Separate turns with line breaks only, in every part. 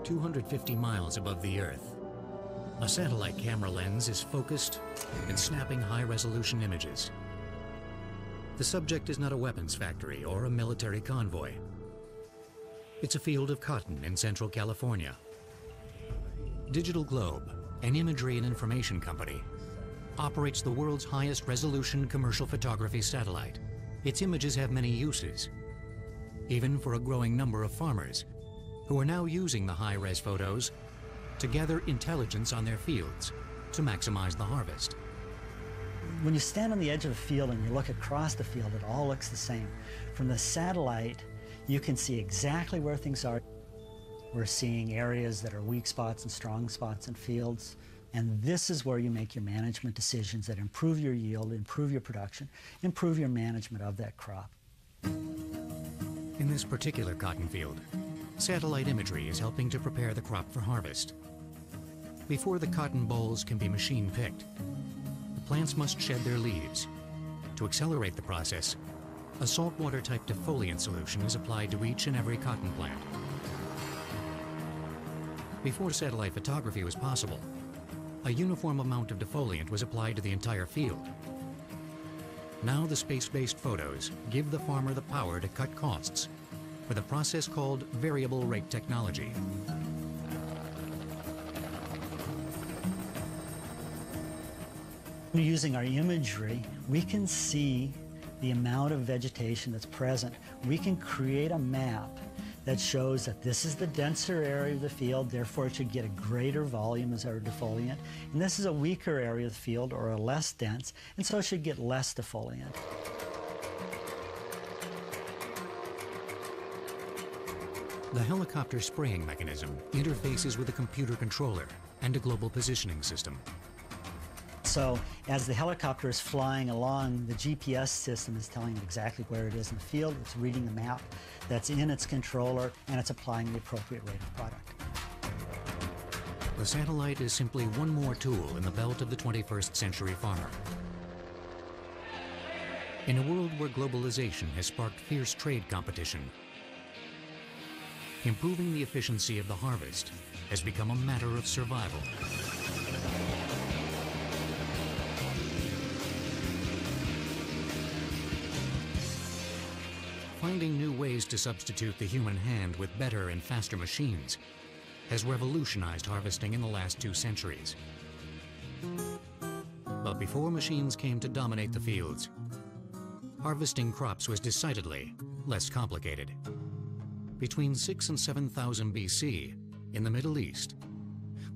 250 miles above the Earth. A satellite camera lens is focused and snapping high-resolution images. The subject is not a weapons factory or a military convoy. It's a field of cotton in central California. Digital Globe, an imagery and information company, operates the world's highest resolution commercial photography satellite. Its images have many uses, even for a growing number of farmers who are now using the high-res photos to gather intelligence on their fields to maximize the harvest.
When you stand on the edge of a field and you look across the field, it all looks the same. From the satellite, you can see exactly where things are. We're seeing areas that are weak spots and strong spots in fields. And this is where you make your management decisions that improve your yield, improve your production, improve your management of that crop.
In this particular cotton field, satellite imagery is helping to prepare the crop for harvest. Before the cotton bolls can be machine picked, the plants must shed their leaves. To accelerate the process, a saltwater type defoliant solution is applied to each and every cotton plant. Before satellite photography was possible, a uniform amount of defoliant was applied to the entire field. Now the space-based photos give the farmer the power to cut costs with a process called variable rate technology.
Using our imagery, we can see the amount of vegetation that's present. We can create a map that shows that this is the denser area of the field, therefore it should get a greater volume as our defoliant. And this is a weaker area of the field, or a less dense, and so it should get less defoliant.
The helicopter spraying mechanism interfaces with a computer controller and a global positioning system.
So as the helicopter is flying along, the GPS system is telling it exactly where it is in the field. It's reading the map that's in its controller, and it's applying the appropriate rate of product.
The satellite is simply one more tool in the belt of the 21st century farmer. In a world where globalization has sparked fierce trade competition, improving the efficiency of the harvest has become a matter of survival. Finding new ways to substitute the human hand with better and faster machines has revolutionized harvesting in the last 2 centuries. But before machines came to dominate the fields, harvesting crops was decidedly less complicated. Between 6,000 and 7,000 BC, in the Middle East,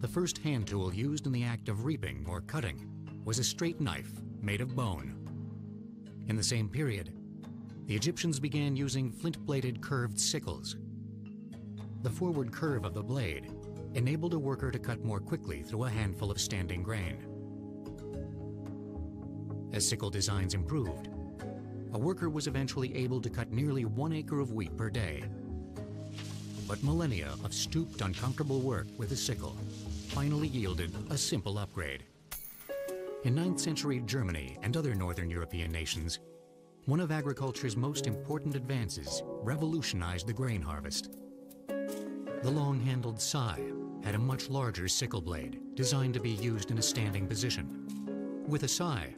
the first hand tool used in the act of reaping or cutting was a straight knife made of bone. In the same period, the Egyptians began using flint-bladed curved sickles. The forward curve of the blade enabled a worker to cut more quickly through a handful of standing grain. As sickle designs improved, a worker was eventually able to cut nearly 1 acre of wheat per day. But millennia of stooped, uncomfortable work with a sickle finally yielded a simple upgrade. In 9th century Germany and other northern European nations, one of agriculture's most important advances revolutionized the grain harvest. The long-handled scythe had a much larger sickle blade designed to be used in a standing position. With a scythe,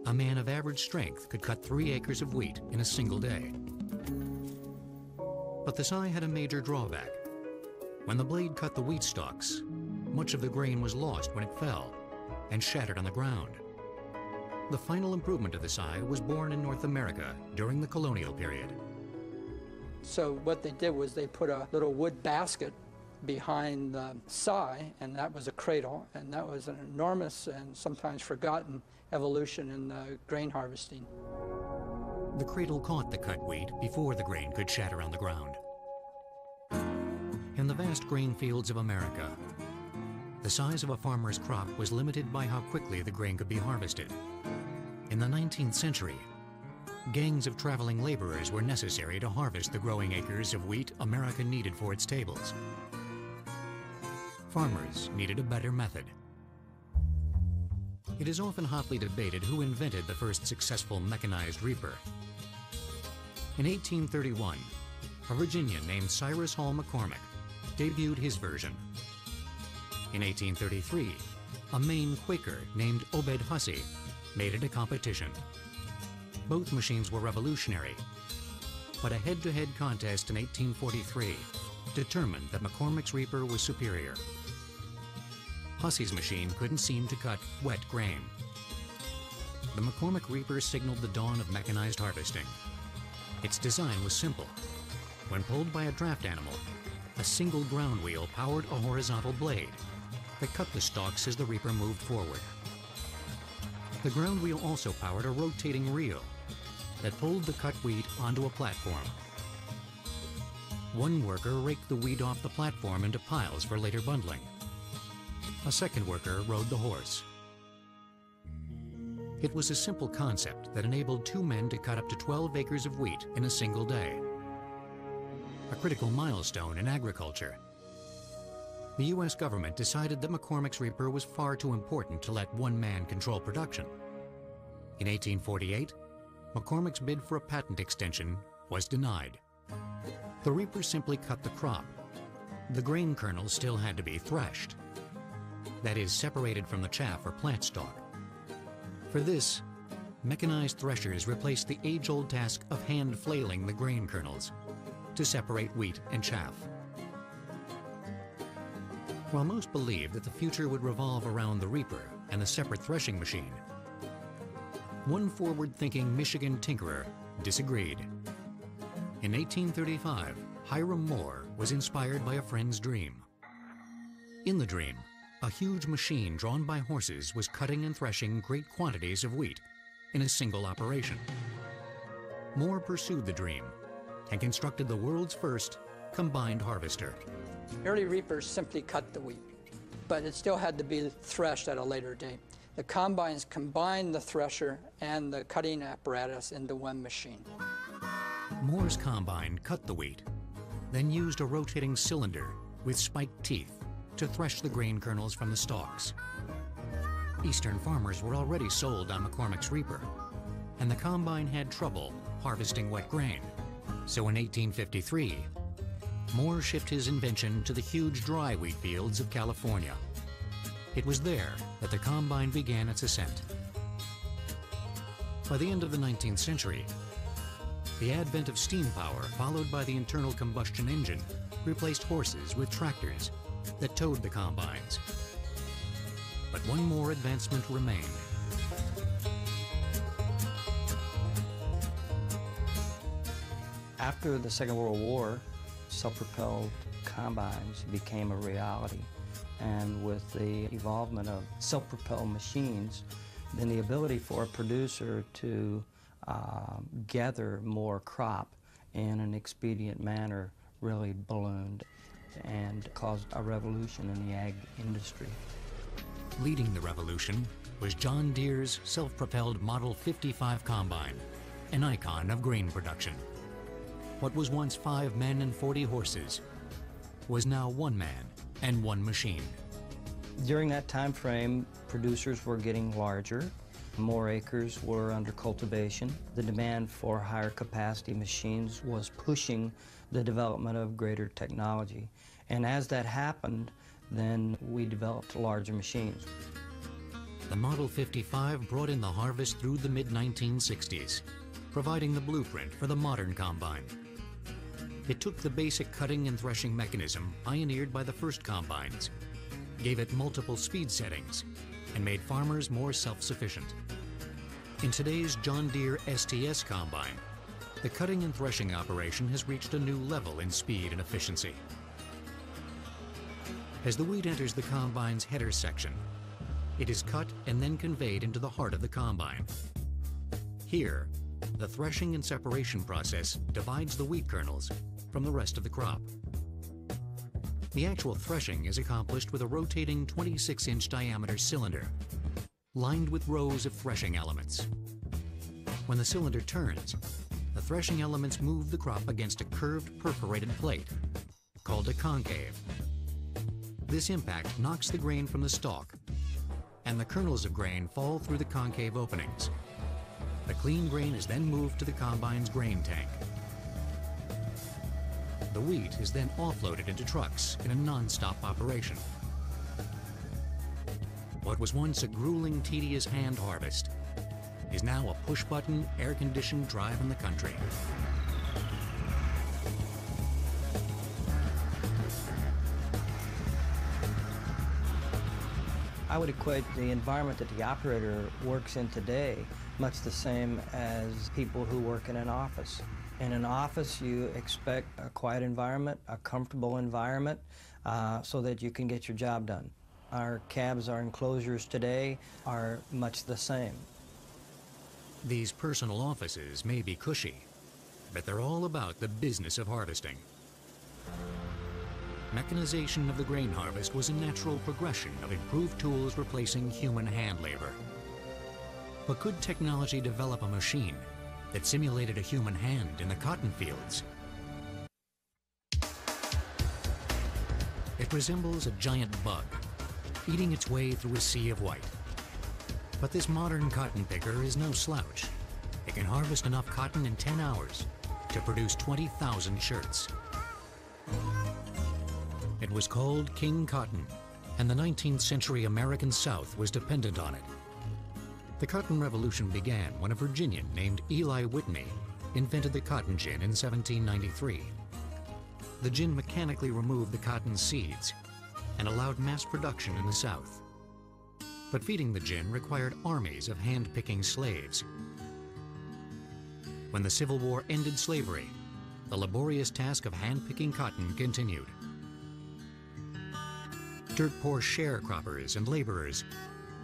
a man of average strength could cut 3 acres of wheat in a single day. But the scythe had a major drawback. When the blade cut the wheat stalks, much of the grain was lost when it fell and shattered on the ground. The final improvement of the scythe was born in North America during the colonial period.
So what they did was they put a little wood basket behind the scythe, and that was a cradle, and that was an enormous and sometimes forgotten evolution in the grain harvesting.
The cradle caught the cut wheat before the grain could shatter on the ground. In the vast grain fields of America, the size of a farmer's crop was limited by how quickly the grain could be harvested. In the 19th century, gangs of traveling laborers were necessary to harvest the growing acres of wheat America needed for its tables. Farmers needed a better method. It is often hotly debated who invented the first successful mechanized reaper. In 1831, a Virginian named Cyrus Hall McCormick debuted his version. In 1833, a Maine Quaker named Obed Hussey made it a competition. Both machines were revolutionary, but a head-to-head contest in 1843 determined that McCormick's reaper was superior. Hussey's machine couldn't seem to cut wet grain. The McCormick reaper signaled the dawn of mechanized harvesting. Its design was simple. When pulled by a draft animal, a single ground wheel powered a horizontal blade that cut the stalks as the reaper moved forward. The ground wheel also powered a rotating reel that pulled the cut wheat onto a platform. One worker raked the wheat off the platform into piles for later bundling. A second worker rode the horse. It was a simple concept that enabled two men to cut up to 12 acres of wheat in a single day. A critical milestone in agriculture. The U.S. government decided that McCormick's reaper was far too important to let one man control production. In 1848, McCormick's bid for a patent extension was denied. The reaper simply cut the crop. The grain kernels still had to be threshed. That is, separated from the chaff or plant stalk. For this, mechanized threshers replaced the age-old task of hand flailing the grain kernels to separate wheat and chaff. While most believed that the future would revolve around the reaper and the separate threshing machine, one forward-thinking Michigan tinkerer disagreed. In 1835, Hiram Moore was inspired by a friend's dream. In the dream, a huge machine drawn by horses was cutting and threshing great quantities of wheat in a single operation. Moore pursued the dream and constructed the world's first combined harvester.
Early reapers simply cut the wheat, but it still had to be threshed at a later date. The combines combined the thresher and the cutting apparatus into one machine.
Moore's combine cut the wheat, then used a rotating cylinder with spiked teeth to thresh the grain kernels from the stalks. Eastern farmers were already sold on McCormick's reaper, and the combine had trouble harvesting wet grain. So in 1853, Moore shipped his invention to the huge dry wheat fields of California. It was there that the combine began its ascent. By the end of the 19th century, the advent of steam power, followed by the internal combustion engine, replaced horses with tractors that towed the combines. But one more advancement remained.
After the Second World War, self-propelled combines became a reality. And with the evolvement of self-propelled machines, then the ability for a producer to gather more crop in an expedient manner really ballooned and caused a revolution in the ag industry.
Leading the revolution was John Deere's self-propelled Model 55 combine, an icon of grain production. What was once 5 men and 40 horses was now 1 man and 1 machine.
During that time frame, producers were getting larger. More acres were under cultivation. The demand for higher capacity machines was pushing the development of greater technology. And as that happened, then we developed larger machines.
The Model 55 brought in the harvest through the mid-1960s, providing the blueprint for the modern combine. It took the basic cutting and threshing mechanism pioneered by the first combines, gave it multiple speed settings, and made farmers more self-sufficient. In today's John Deere STS combine, the cutting and threshing operation has reached a new level in speed and efficiency. As the wheat enters the combine's header section, it is cut and then conveyed into the heart of the combine. Here, the threshing and separation process divides the wheat kernels from the rest of the crop. The actual threshing is accomplished with a rotating 26-inch diameter cylinder, lined with rows of threshing elements. When the cylinder turns, the threshing elements move the crop against a curved perforated plate, called a concave. This impact knocks the grain from the stalk, and the kernels of grain fall through the concave openings. The clean grain is then moved to the combine's grain tank. The wheat is then offloaded into trucks in a non-stop operation. What was once a grueling, tedious hand harvest is now a push-button, air-conditioned drive in the country.
I would equate the environment that the operator works in today much the same as people who work in an office. In an office, you expect a quiet environment, a comfortable environment, so that you can get your job done. Our cabs, our enclosures today are much the same.
These personal offices may be cushy, but they're all about the business of harvesting. Mechanization of the grain harvest was a natural progression of improved tools replacing human hand labor. But could technology develop a machine that simulated a human hand in the cotton fields? It resembles a giant bug, eating its way through a sea of white. But this modern cotton picker is no slouch. It can harvest enough cotton in 10 hours to produce 20,000 shirts. It was called King Cotton, and the 19th century American South was dependent on it. The cotton revolution began when a Virginian named Eli Whitney invented the cotton gin in 1793. The gin mechanically removed the cotton seeds and allowed mass production in the South. But feeding the gin required armies of hand-picking slaves. When the Civil War ended slavery, the laborious task of hand-picking cotton continued. Dirt-poor sharecroppers and laborers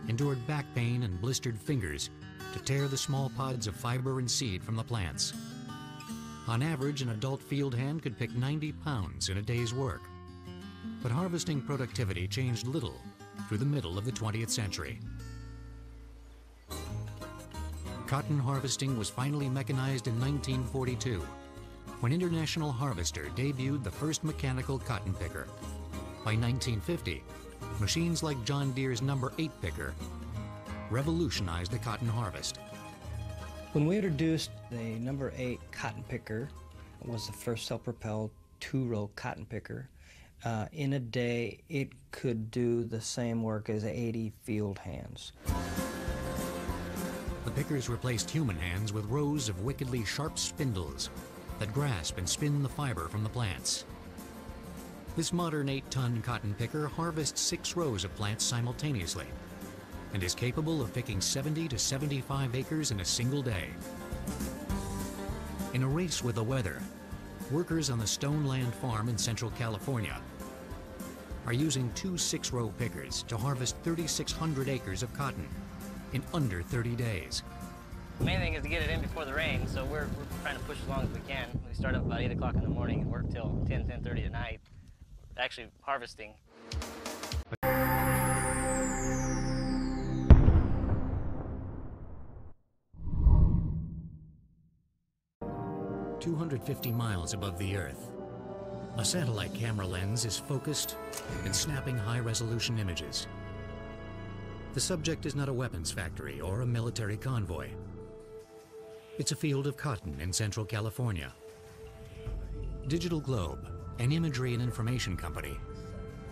endured back pain and blistered fingers to tear the small pods of fiber and seed from the plants. On average, an adult field hand could pick 90 pounds in a day's work. But harvesting productivity changed little through the middle of the 20th century. Cotton harvesting was finally mechanized in 1942, when International Harvester debuted the first mechanical cotton picker. By 1950, machines like John Deere's number 8 picker revolutionized the cotton harvest.
When we introduced the number 8 cotton picker, it was the first self-propelled 2-row cotton picker. In a day, it could do the same work as 80 field hands.
The pickers replaced human hands with rows of wickedly sharp spindles that grasp and spin the fiber from the plants. This modern 8-ton cotton picker harvests 6 rows of plants simultaneously and is capable of picking 70 to 75 acres in a single day. In a race with the weather, workers on the Stoneland Farm in Central California are using 2 6-row pickers to harvest 3,600 acres of cotton in under 30 days.
The main thing is to get it in before the rain, so we're trying to push as long as we can. We start up about 8 o'clock in the morning and work till 10:30 at night, actually harvesting.
"250 miles above the Earth, a satellite camera lens is focused and snapping high-resolution images. The subject is not a weapons factory or a military convoy. It's a field of cotton in Central California. Digital Globe, an imagery and information company,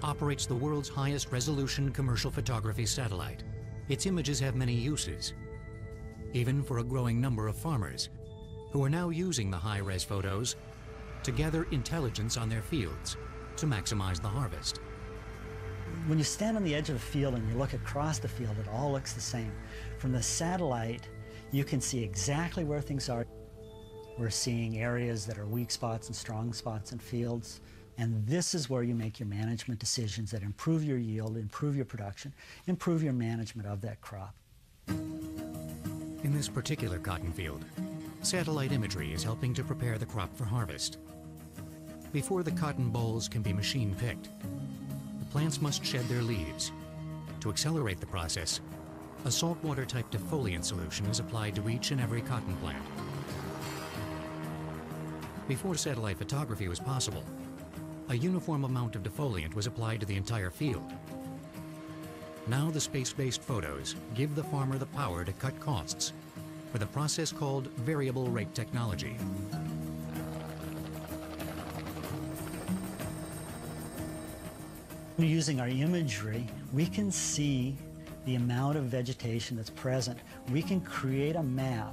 operates the world's highest resolution commercial photography satellite. Its images have many uses, even for a growing number of farmers who are now using the high-res photos to gather intelligence on their fields to maximize the harvest.
When you stand on the edge of a field and you look across the field, it all looks the same. From the satellite, you can see exactly where things are. We're seeing areas that are weak spots and strong spots in fields. And this is where you make your management decisions that improve your yield, improve your production, improve your management of that crop.
In this particular cotton field, satellite imagery is helping to prepare the crop for harvest. Before the cotton bolls can be machine picked, the plants must shed their leaves. To accelerate the process, a saltwater type defoliant solution is applied to each and every cotton plant. Before satellite photography was possible, a uniform amount of defoliant was applied to the entire field. Now the space-based photos give the farmer the power to cut costs with a process called variable rate technology.
Using our imagery, we can see the amount of vegetation that's present. We can create a map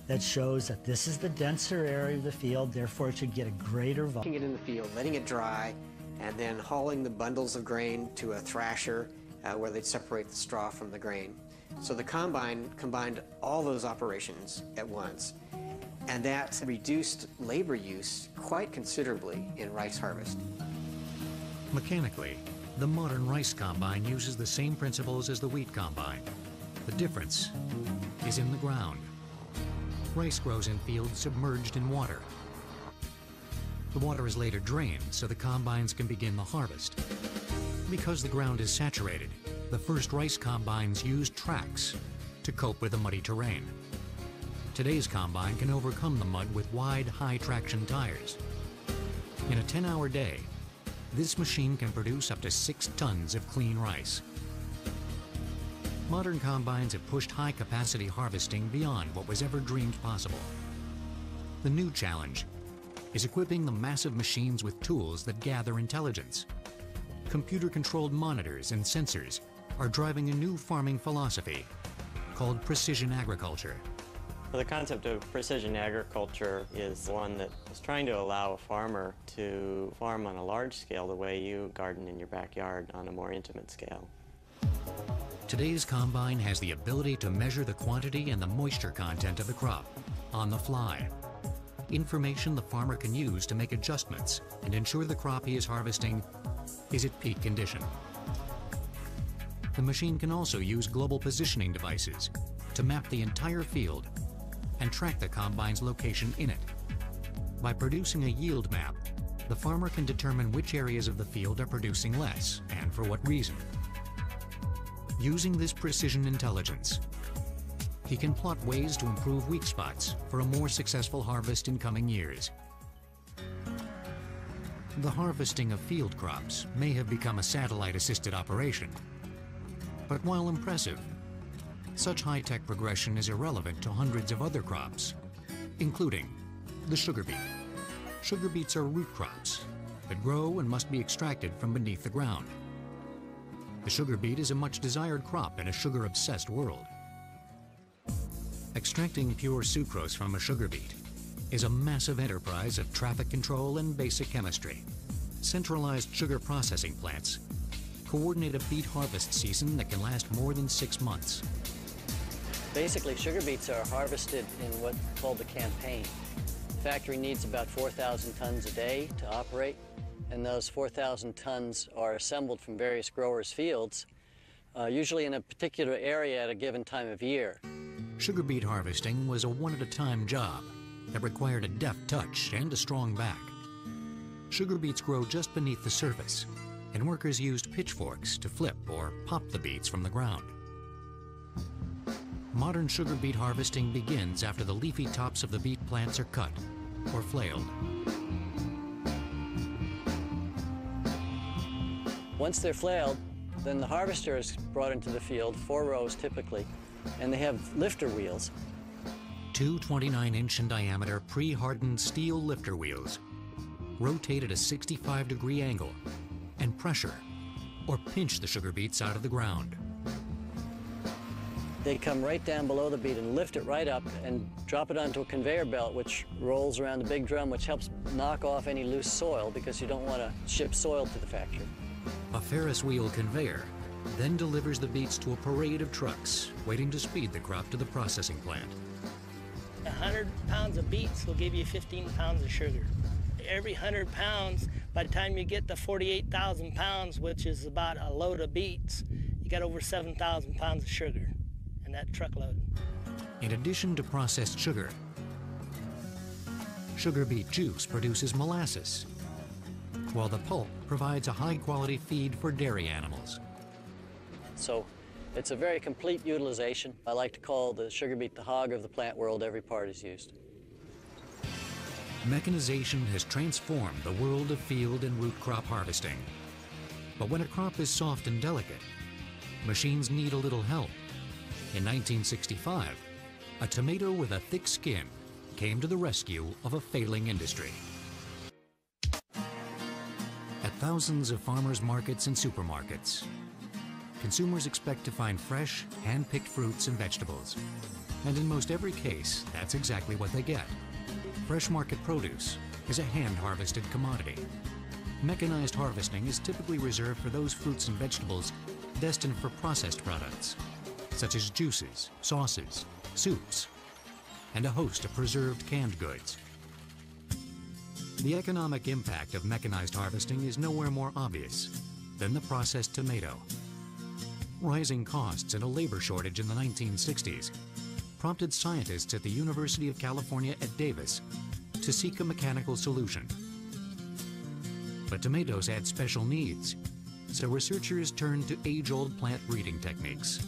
that shows that this is the denser area of the field, therefore it should get a greater volume.
Putting it in the field, letting it dry, and then hauling the bundles of grain to a thrasher where they'd separate the straw from the grain. So the combine combined all those operations at once, and that reduced labor use quite considerably in rice harvest.
Mechanically, the modern rice combine uses the same principles as the wheat combine. The difference is in the ground. Rice grows in fields submerged in water. The water is later drained so the combines can begin the harvest. Because the ground is saturated, the first rice combines used tracks to cope with the muddy terrain. Today's combine can overcome the mud with wide, high-traction tires. In a 10-hour day, this machine can produce up to 6 tons of clean rice. Modern combines have pushed high-capacity harvesting beyond what was ever dreamed possible. The new challenge is equipping the massive machines with tools that gather intelligence. Computer-controlled monitors and sensors are driving a new farming philosophy called precision agriculture.
The concept of precision agriculture is one that is trying to allow a farmer to farm on a large scale the way you garden in your backyard on a more intimate scale.
Today's combine has the ability to measure the quantity and the moisture content of the crop on the fly. Information the farmer can use to make adjustments and ensure the crop he is harvesting is at peak condition. The machine can also use global positioning devices to map the entire field and track the combine's location in it. By producing a yield map, the farmer can determine which areas of the field are producing less and for what reason. Using this precision intelligence, he can plot ways to improve weak spots for a more successful harvest in coming years. The harvesting of field crops may have become a satellite-assisted operation, but while impressive, such high-tech progression is irrelevant to hundreds of other crops, including the sugar beet. Sugar beets are root crops that grow and must be extracted from beneath the ground. The sugar beet is a much desired crop in a sugar-obsessed world. Extracting pure sucrose from a sugar beet is a massive enterprise of traffic control and basic chemistry. Centralized sugar processing plants coordinate a beet harvest season that can last more than 6 months.
Basically, sugar beets are harvested in what's called the campaign. The factory needs about 4,000 tons a day to operate, and those 4,000 tons are assembled from various growers' fields, usually in a particular area at a given time of year.
Sugar beet harvesting was a one-at-a-time job that required a deft touch and a strong back. Sugar beets grow just beneath the surface, and workers used pitchforks to flip or pop the beets from the ground. Modern sugar beet harvesting begins after the leafy tops of the beet plants are cut or flailed.
Once they're flailed, then the harvester is brought into the field, 4 rows typically, and they have lifter wheels.
2 29-inch in diameter pre-hardened steel lifter wheels rotate at a 65-degree angle and pressure or pinch the sugar beets out of the ground.
They come right down below the beet and lift it right up and drop it onto a conveyor belt which rolls around a big drum, which helps knock off any loose soil because you don't want to ship soil to the factory.
A Ferris wheel conveyor then delivers the beets to a parade of trucks waiting to speed the crop to the processing plant.
100 pounds of beets will give you 15 pounds of sugar. Every 100 pounds, by the time you get to 48,000 pounds, which is about a load of beets, you got over 7,000 pounds of sugar in that truckload.
In addition to processed sugar, sugar beet juice produces molasses, while the pulp provides a high-quality feed for dairy animals.
So it's a very complete utilization. I like to call the sugar beet the hog of the plant world. Every part is used.
Mechanization has transformed the world of field and root crop harvesting. But when a crop is soft and delicate, machines need a little help. In 1965, a tomato with a thick skin came to the rescue of a failing industry. At thousands of farmers markets and supermarkets. Consumers expect to find fresh, hand-picked fruits and vegetables. And in most every case, that's exactly what they get. Fresh market produce is a hand-harvested commodity. Mechanized harvesting is typically reserved for those fruits and vegetables destined for processed products, such as juices, sauces, soups, and a host of preserved canned goods. The economic impact of mechanized harvesting is nowhere more obvious than the processed tomato. Rising costs and a labor shortage in the 1960s prompted scientists at the University of California at Davis to seek a mechanical solution. But tomatoes had special needs, so researchers turned to age-old plant breeding techniques.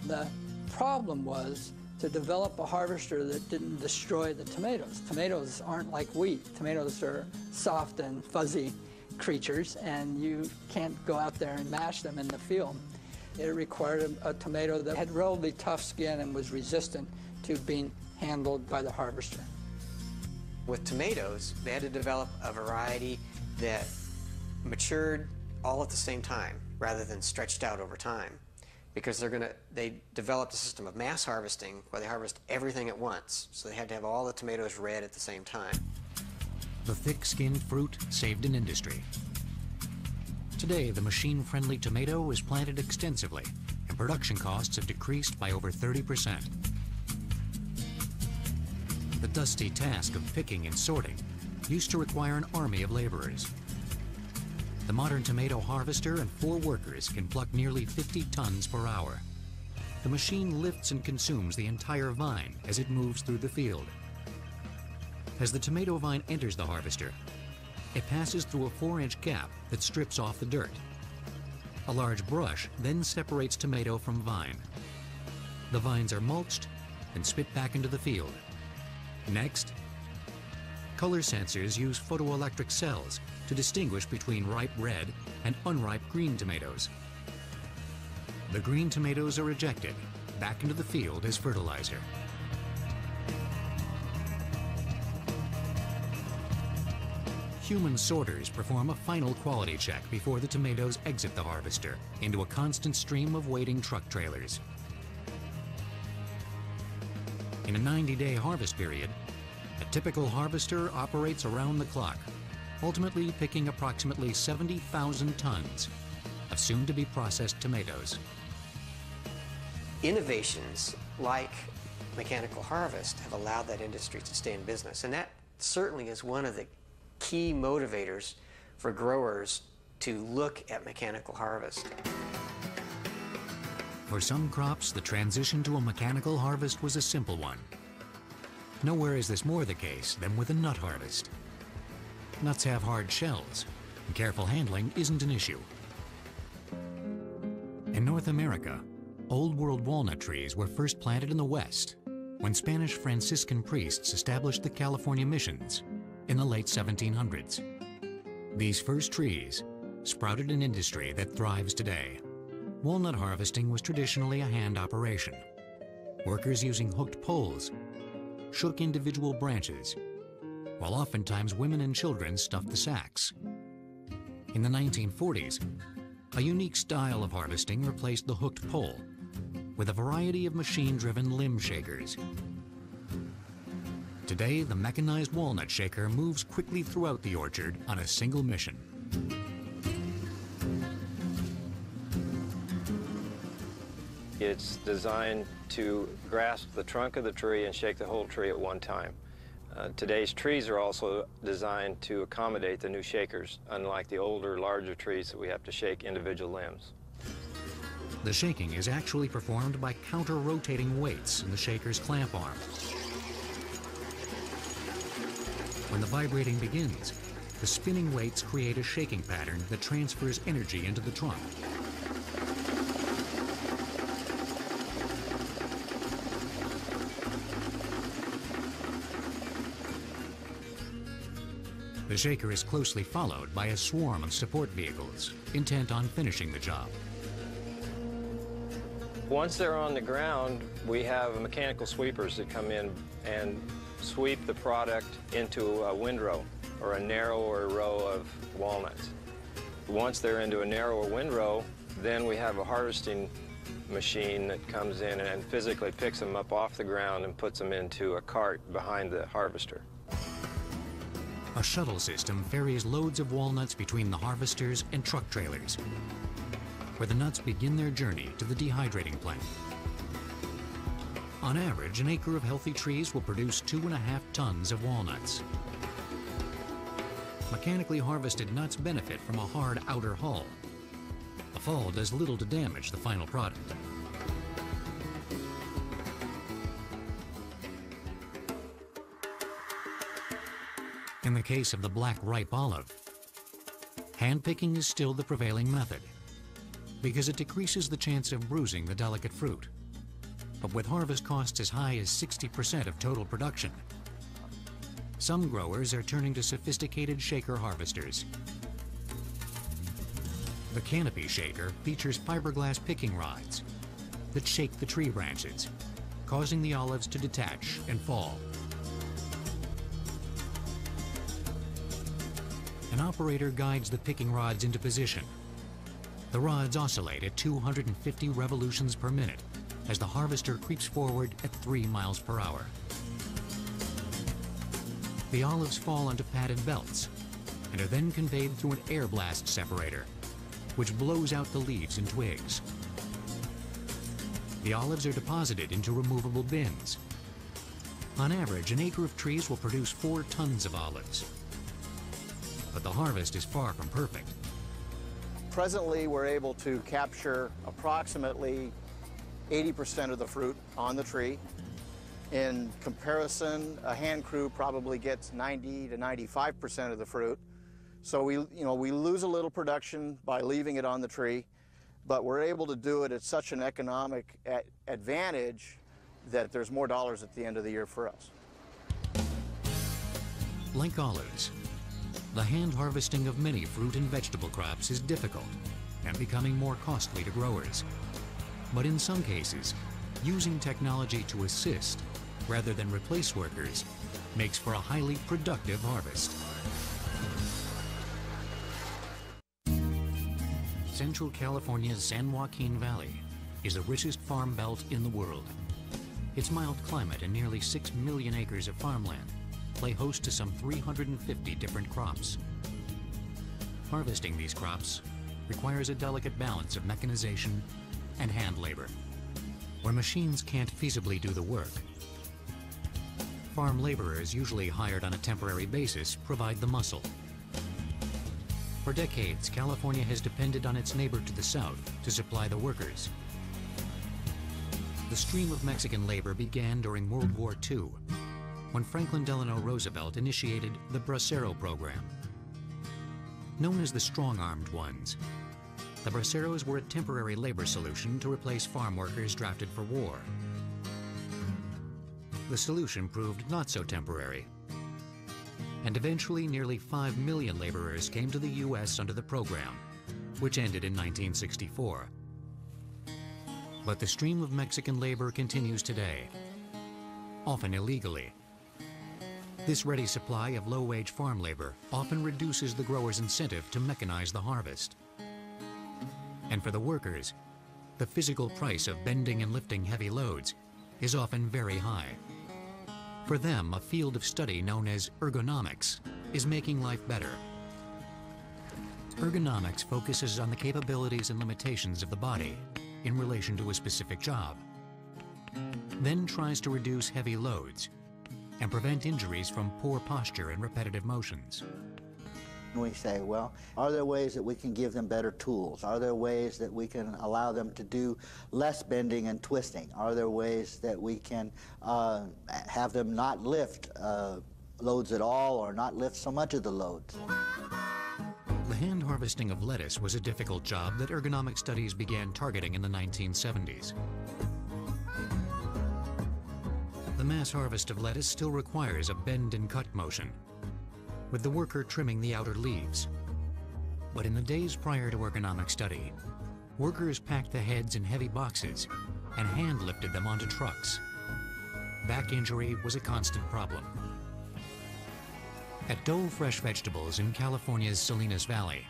The problem was to develop a harvester that didn't destroy the tomatoes. Tomatoes aren't like wheat. Tomatoes are soft and fuzzy creatures, and you can't go out there and mash them in the field. It required a tomato that had relatively tough skin and was resistant to being handled by the harvester.
With tomatoes, they had to develop a variety that matured all at the same time rather than stretched out over time, because they developed a system of mass harvesting where they harvest everything at once, so they had to have all the tomatoes red at the same time.
The thick-skinned fruit saved an industry. Today, the machine-friendly tomato is planted extensively, and production costs have decreased by over 30%. The dusty task of picking and sorting used to require an army of laborers. The modern tomato harvester and 4 workers can pluck nearly 50 tons per hour. The machine lifts and consumes the entire vine as it moves through the field. As the tomato vine enters the harvester, it passes through a 4-inch gap that strips off the dirt. A large brush then separates tomato from vine. The vines are mulched and spit back into the field. Next, color sensors use photoelectric cells to distinguish between ripe red and unripe green tomatoes. The green tomatoes are ejected back into the field as fertilizer. Human sorters perform a final quality check before the tomatoes exit the harvester into a constant stream of waiting truck trailers. In a 90-day harvest period, a typical harvester operates around the clock, ultimately picking approximately 70,000 tons of soon-to-be processed tomatoes.
Innovations like mechanical harvest have allowed that industry to stay in business, and that certainly is one of the key motivators for growers to look at mechanical harvest.
For some crops, the transition to a mechanical harvest was a simple one. Nowhere is this more the case than with a nut harvest. Nuts have hard shells, and careful handling isn't an issue. In North America, Old World walnut trees were first planted in the West when Spanish Franciscan priests established the California missions in the late 1700s. These first trees sprouted an industry that thrives today. Walnut harvesting was traditionally a hand operation. Workers using hooked poles shook individual branches, while oftentimes women and children stuffed the sacks. In the 1940s, a unique style of harvesting replaced the hooked pole with a variety of machine-driven limb shakers. Today, the mechanized walnut shaker moves quickly throughout the orchard on a single mission.
It's designed to grasp the trunk of the tree and shake the whole tree at one time. Today's trees are also designed to accommodate the new shakers, unlike the older, larger trees that we have to shake individual limbs.
The shaking is actually performed by counter-rotating weights in the shaker's clamp arm. When the vibrating begins, the spinning weights create a shaking pattern that transfers energy into the trunk. The shaker is closely followed by a swarm of support vehicles, intent on finishing the job.
Once they're on the ground, we have mechanical sweepers that come in and sweep the product into a windrow or a narrower row of walnuts. Once they're into a narrower windrow, then we have a harvesting machine that comes in and physically picks them up off the ground and puts them into a cart behind the harvester.
A shuttle system ferries loads of walnuts between the harvesters and truck trailers, where the nuts begin their journey to the dehydrating plant. On average, an acre of healthy trees will produce 2.5 tons of walnuts. Mechanically harvested nuts benefit from a hard outer hull. The fall does little to damage the final product. In the case of the black ripe olive, hand-picking is still the prevailing method because it decreases the chance of bruising the delicate fruit. But with harvest costs as high as 60% of total production, some growers are turning to sophisticated shaker harvesters. The canopy shaker features fiberglass picking rods that shake the tree branches, causing the olives to detach and fall. An operator guides the picking rods into position. The rods oscillate at 250 revolutions per minute as the harvester creeps forward at 3 miles per hour. The olives fall onto padded belts and are then conveyed through an air blast separator, which blows out the leaves and twigs. The olives are deposited into removable bins. On average, an acre of trees will produce 4 tons of olives. But the harvest is far from perfect.
Presently, we're able to capture approximately 80% of the fruit on the tree. In comparison, a hand crew probably gets 90 to 95% of the fruit. So we lose a little production by leaving it on the tree, but we're able to do it at such an economic advantage that there's more dollars at the end of the year for us.
Like olives, the hand harvesting of many fruit and vegetable crops is difficult and becoming more costly to growers. But in some cases, using technology to assist rather than replace workers makes for a highly productive harvest. Central California's San Joaquin Valley is the richest farm belt in the world. Its mild climate and nearly 6 million acres of farmland play host to some 350 different crops. Harvesting these crops requires a delicate balance of mechanization and hand labor, where machines can't feasibly do the work. Farm laborers, usually hired on a temporary basis, provide the muscle. For decades, California has depended on its neighbor to the south to supply the workers. The stream of Mexican labor began during World War II, when Franklin Delano Roosevelt initiated the Bracero program. Known as the strong-armed ones, the Braceros were a temporary labor solution to replace farm workers drafted for war. The solution proved not so temporary, and eventually nearly 5 million laborers came to the U.S. under the program, which ended in 1964. But the stream of Mexican labor continues today, often illegally. This ready supply of low-wage farm labor often reduces the grower's incentive to mechanize the harvest. And for the workers, the physical price of bending and lifting heavy loads is often very high. For them, a field of study known as ergonomics is making life better. Ergonomics focuses on the capabilities and limitations of the body in relation to a specific job, then tries to reduce heavy loads and prevent injuries from poor posture and repetitive motions.
We say, well, are there ways that we can give them better tools? Are there ways that we can allow them to do less bending and twisting? Are there ways that we can have them not lift loads at all or not lift so much of the loads?
The hand harvesting of lettuce was a difficult job that ergonomic studies began targeting in the 1970s. The mass harvest of lettuce still requires a bend and cut motion, with the worker trimming the outer leaves. But in the days prior to ergonomic study, workers packed the heads in heavy boxes and hand lifted them onto trucks. Back injury was a constant problem. At Dole Fresh Vegetables in California's Salinas Valley,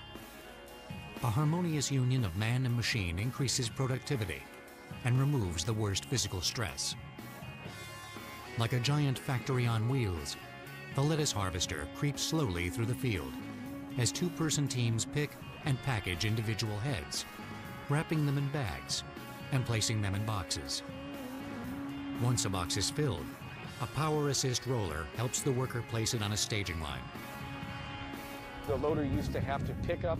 A harmonious union of man and machine increases productivity and removes the worst physical stress. Like a giant factory on wheels, the lettuce harvester creeps slowly through the field as two-person teams pick and package individual heads, wrapping them in bags and placing them in boxes. Once a box is filled, a power assist roller helps the worker place it on a staging line.
The loader used to have to pick up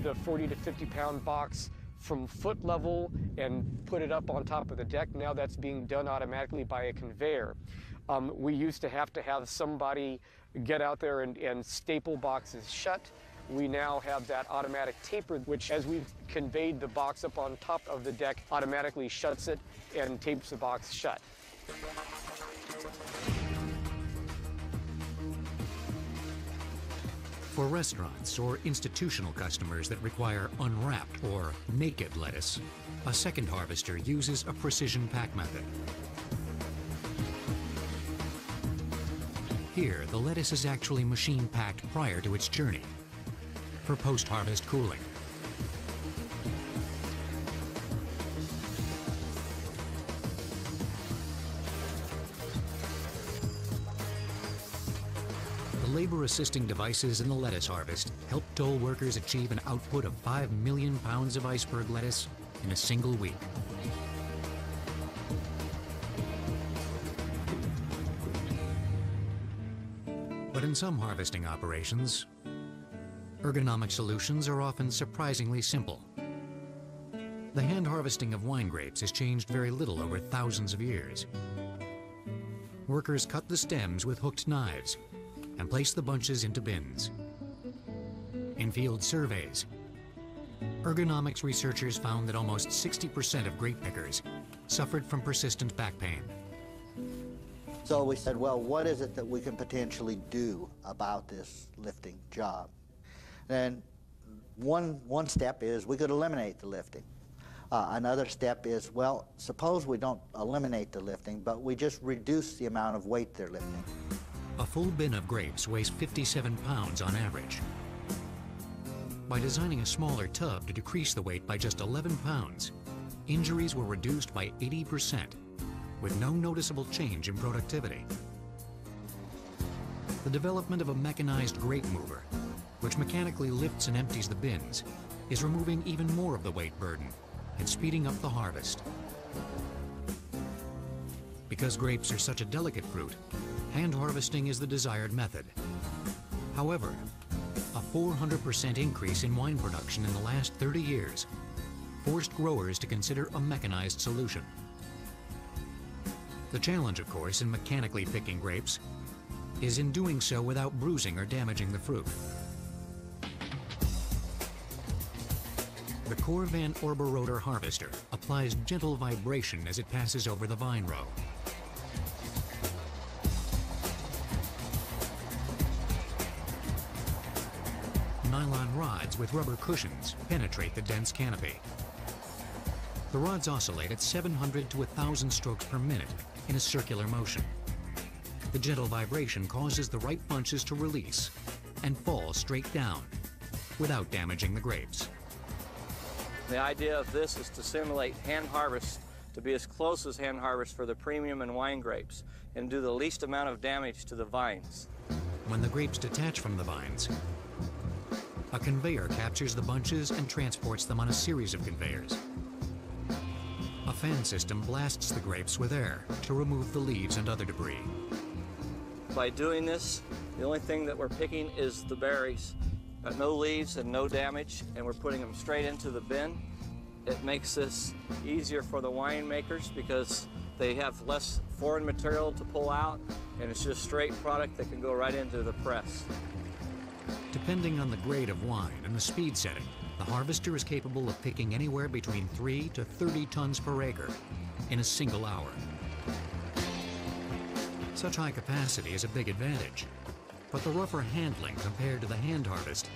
the 40 to 50 pound box from foot level and put it up on top of the deck. Now that's being done automatically by a conveyor. We used to have somebody get out there and staple boxes shut. We now have that automatic taper, which as we've conveyed the box up on top of the deck, automatically shuts it and tapes the box shut.
For restaurants or institutional customers that require unwrapped or naked lettuce, a second harvester uses a precision pack method. Here, the lettuce is actually machine packed prior to its journey for post-harvest cooling. The labor-assisting devices in the lettuce harvest help Dole workers achieve an output of 5 million pounds of iceberg lettuce in a single week. But in some harvesting operations, ergonomic solutions are often surprisingly simple. The hand harvesting of wine grapes has changed very little over thousands of years. Workers cut the stems with hooked knives and place the bunches into bins. In field surveys, ergonomics researchers found that almost 60% of grape pickers suffered from persistent back pain.
So we said, well, what is it that we can potentially do about this lifting job? And one step is we could eliminate the lifting. Another step is, well, suppose we don't eliminate the lifting, but we just reduce the amount of weight they're lifting.
A full bin of grapes weighs 57 pounds on average. By designing a smaller tub to decrease the weight by just 11 pounds, injuries were reduced by 80%, with no noticeable change in productivity. The development of a mechanized grape mover, which mechanically lifts and empties the bins, is removing even more of the weight burden and speeding up the harvest. Because grapes are such a delicate fruit, hand harvesting is the desired method. However, a 400% increase in wine production in the last 30 years forced growers to consider a mechanized solution. The challenge, of course, in mechanically picking grapes is in doing so without bruising or damaging the fruit. The Core Van Orborotor harvester applies gentle vibration as it passes over the vine row. Nylon rods with rubber cushions penetrate the dense canopy. The rods oscillate at 700 to 1,000 strokes per minute in a circular motion. The gentle vibration causes the ripe bunches to release and fall straight down without damaging the grapes.
The idea of this is to simulate hand harvest to be as close as hand harvest for the premium and wine grapes and do the least amount of damage to the vines.
When the grapes detach from the vines, a conveyor captures the bunches and transports them on a series of conveyors. A fan system blasts the grapes with air to remove the leaves and other debris.
By doing this, the only thing that we're picking is the berries. No leaves and no damage, and we're putting them straight into the bin. It makes this easier for the winemakers because they have less foreign material to pull out, and it's just straight product that can go right into the press.
Depending on the grade of wine and the speed setting, the harvester is capable of picking anywhere between 3 to 30 tons per acre in a single hour. Such high capacity is a big advantage, but the rougher handling compared to the hand harvest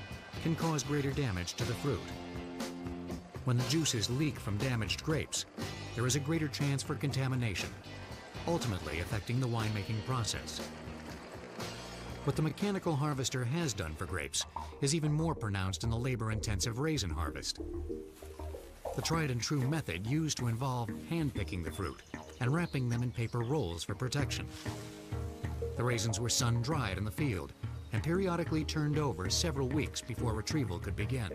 can cause greater damage to the fruit. When the juices leak from damaged grapes, there is a greater chance for contamination, ultimately affecting the winemaking process. What the mechanical harvester has done for grapes is even more pronounced in the labor-intensive raisin harvest. The tried and true method used to involve hand-picking the fruit and wrapping them in paper rolls for protection. The raisins were sun-dried in the field and periodically turned over several weeks before retrieval could begin.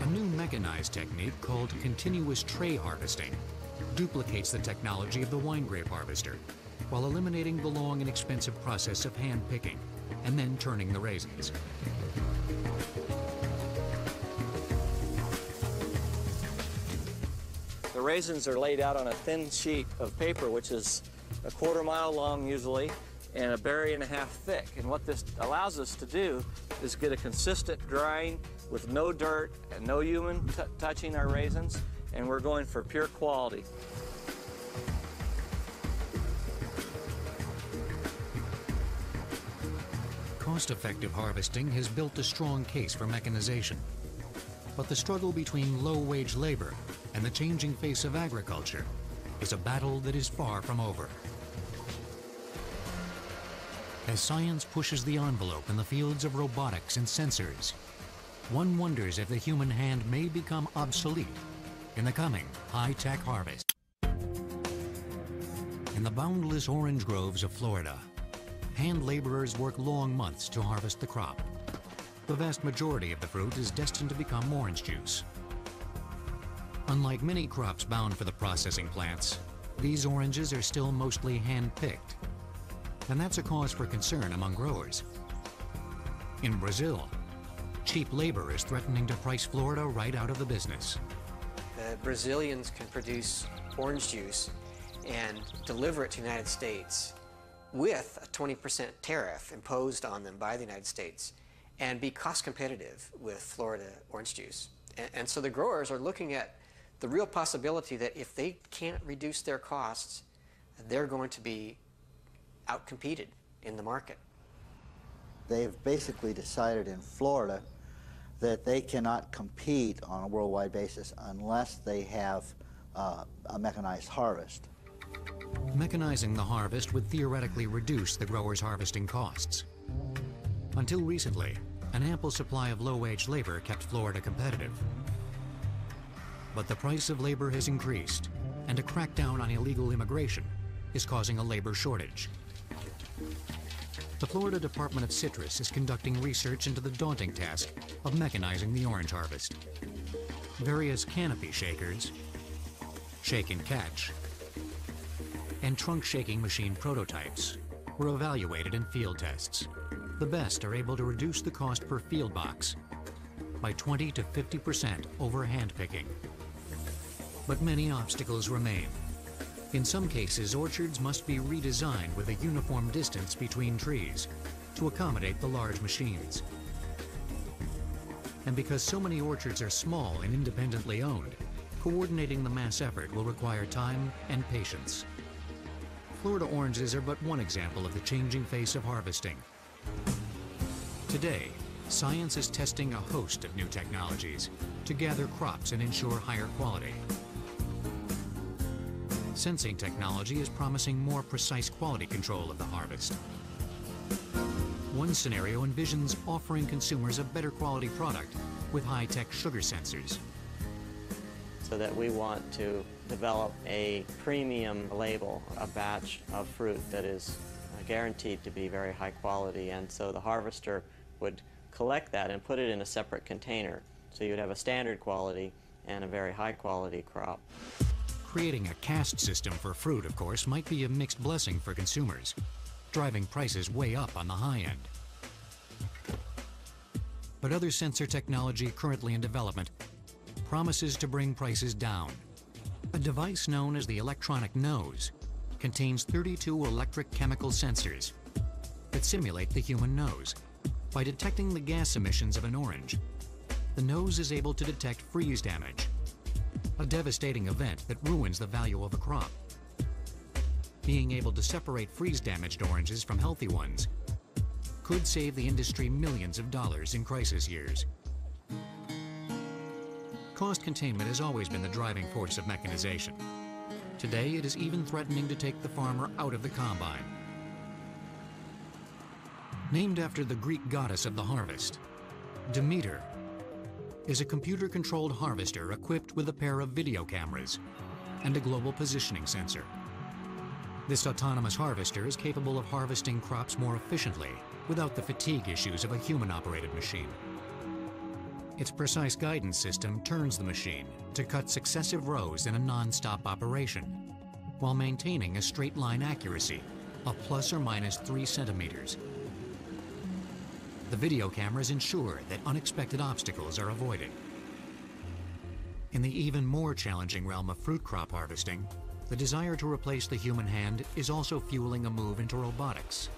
A new mechanized technique called continuous tray harvesting duplicates the technology of the wine grape harvester while eliminating the long and expensive process of hand-picking and then turning the raisins.
The raisins are laid out on a thin sheet of paper, which is a 1/4 mile long usually, and 1.5 berries thick. And what this allows us to do is get a consistent drying with no dirt and no human touching our raisins, and we're going for pure quality.
Cost-effective harvesting has built a strong case for mechanization. But the struggle between low-wage labor and the changing face of agriculture is a battle that is far from over. As science pushes the envelope in the fields of robotics and sensors, one wonders if the human hand may become obsolete in the coming high-tech harvest. In the boundless orange groves of Florida, hand laborers work long months to harvest the crop. The vast majority of the fruit is destined to become orange juice. Unlike many crops bound for the processing plants, these oranges are still mostly hand-picked. And that's a cause for concern among growers. In Brazil, cheap labor is threatening to price Florida right out of the business.
The Brazilians can produce orange juice and deliver it to the United States with a 20% tariff imposed on them by the United States and be cost competitive with Florida orange juice. And so the growers are looking at the real possibility that if they can't reduce their costs, they're going to be outcompeted in the market.
They've basically decided in Florida that they cannot compete on a worldwide basis unless they have a mechanized harvest.
Mechanizing the harvest would theoretically reduce the growers' harvesting costs. Until recently, an ample supply of low-wage labor kept Florida competitive. But the price of labor has increased, and a crackdown on illegal immigration is causing a labor shortage. The Florida Department of Citrus is conducting research into the daunting task of mechanizing the orange harvest. Various canopy shakers, shake and catch, and trunk shaking machine prototypes were evaluated in field tests. The best are able to reduce the cost per field box by 20 to 50% over hand picking. But many obstacles remain. In some cases, orchards must be redesigned with a uniform distance between trees to accommodate the large machines. And because so many orchards are small and independently owned, coordinating the mass effort will require time and patience. Florida oranges are but one example of the changing face of harvesting. Today, science is testing a host of new technologies to gather crops and ensure higher quality. Sensing technology is promising more precise quality control of the harvest. One scenario envisions offering consumers a better quality product with high-tech sugar sensors.
So that we want to develop a premium label, a batch of fruit that is guaranteed to be very high quality, and so the harvester would collect that and put it in a separate container. So you'd have a standard quality and a very high quality crop.
Creating a caste system for fruit, of course, might be a mixed blessing for consumers, driving prices way up on the high end. But other sensor technology currently in development promises to bring prices down. A device known as the electronic nose contains 32 electric chemical sensors that simulate the human nose. By detecting the gas emissions of an orange, the nose is able to detect freeze damage, a devastating event that ruins the value of a crop. Being able to separate freeze-damaged oranges from healthy ones could save the industry millions of dollars in crisis years. Cost containment has always been the driving force of mechanization. Today, it is even threatening to take the farmer out of the combine. Named after the Greek goddess of the harvest, Demeter is a computer-controlled harvester equipped with a pair of video cameras and a global positioning sensor. This autonomous harvester is capable of harvesting crops more efficiently without the fatigue issues of a human-operated machine. Its precise guidance system turns the machine to cut successive rows in a non-stop operation while maintaining a straight-line accuracy of plus or minus 3 centimeters. The video cameras ensure that unexpected obstacles are avoided. In the even more challenging realm of fruit crop harvesting, the desire to replace the human hand is also fueling a move into robotics.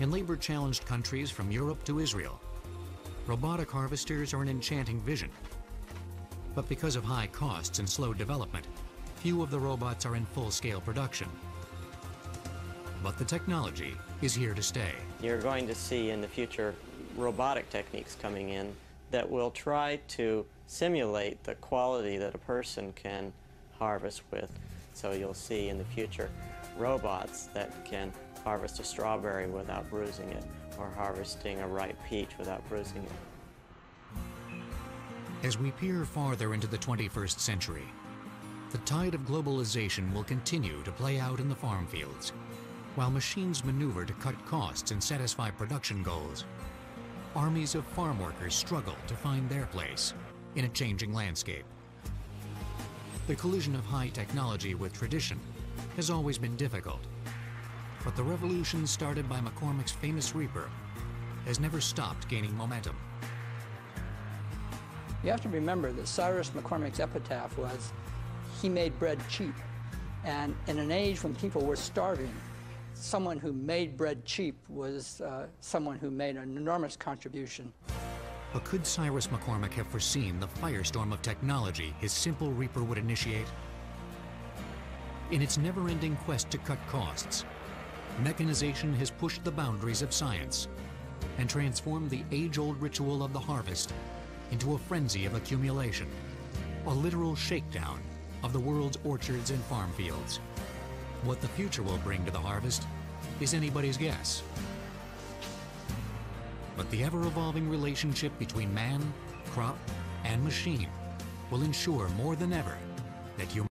In labor-challenged countries from Europe to Israel, robotic harvesters are an enchanting vision. But because of high costs and slow development, few of the robots are in full-scale production. But the technology is here to stay.
You're going to see in the future robotic techniques coming in that will try to simulate the quality that a person can harvest with. So you'll see in the future robots that can harvest a strawberry without bruising it, or harvesting a ripe peach without bruising it.
As we peer farther into the 21st century, the tide of globalization will continue to play out in the farm fields. While machines maneuver to cut costs and satisfy production goals, armies of farm workers struggle to find their place in a changing landscape. The collision of high technology with tradition has always been difficult, but the revolution started by McCormick's famous reaper has never stopped gaining momentum.
You have to remember that Cyrus McCormick's epitaph was, "He made bread cheap." And in an age when people were starving, someone who made bread cheap was someone who made an enormous contribution.
But could Cyrus McCormick have foreseen the firestorm of technology his simple reaper would initiate? In its never-ending quest to cut costs, mechanization has pushed the boundaries of science and transformed the age-old ritual of the harvest into a frenzy of accumulation, a literal shakedown of the world's orchards and farm fields. What the future will bring to the harvest is anybody's guess. But the ever-evolving relationship between man, crop, and machine will ensure more than ever that humanity